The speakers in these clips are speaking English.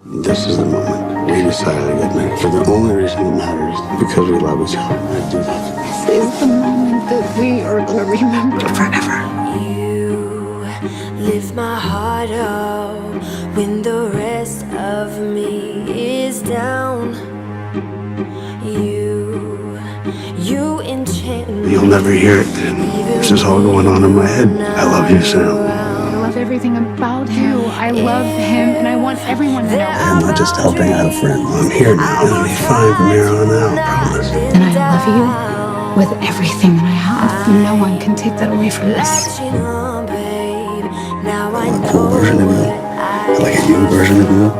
This is the moment we decided to get married. For the only reason it matters, because we love each other. I do that. This is the moment that we are going to remember forever. You lift my heart up when the rest of me is down. You enchant me. You'll never hear it, then. This is all going on in my head. I love you, Sam. I love everything about you. I love him, and I want everyone to know. I'm not just helping out a friend. I'm here now. It'll be fine from here on out, promise. And I love you with everything that I have. No one can take that away from us. I want a cool version of you. I like a you version of you.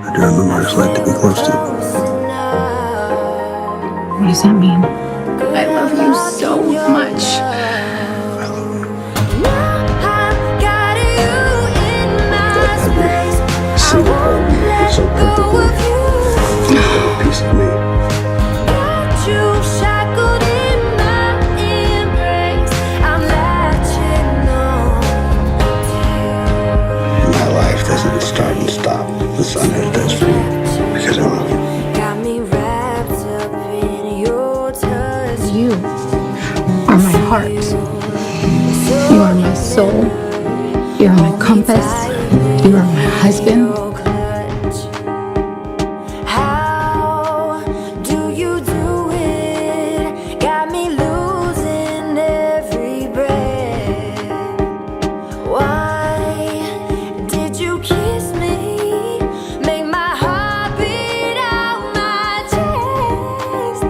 I do remember what it's like to be close to you. What does that mean? I love you so much. I love you. Every single part of you is so perfectly. You have a piece of me. Shackled in my embrace, I'm latching on to you. My life doesn't start and stop. The sun does for me because I love you. Got me wrapped up in your touch. You are my heart. You are my soul. You are my compass. You are my husband. How do you do it? Got me losing every breath. Why did you kiss me? Make my heart beat out my chest.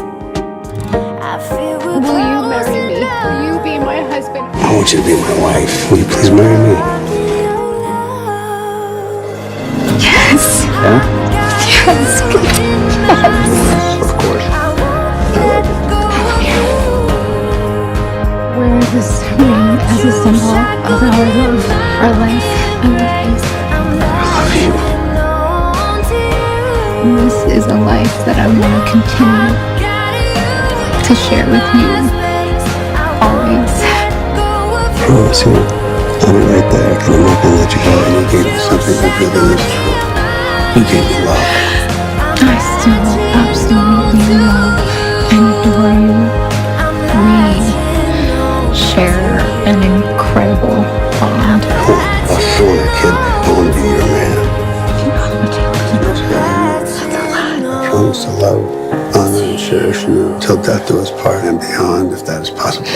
I feel we're Will you close marry me? enough. Will you be my husband? I want you to be my wife. Will you please marry me? Yes. Yeah? Yes. Yes. Of course. Wear this ring as a symbol of our love, our life. I love you. I love you. And this is a life that I want to continue to share with you always. Promise you. I'll be right there, and I'm not going to let you go. And you gave me something that really is true. You gave me love. I still absolutely love and adore you. We share an incredible bond. I want a kid. I want to be your man. I promise to love, honor, and cherish you till death do us part and beyond, if that is possible.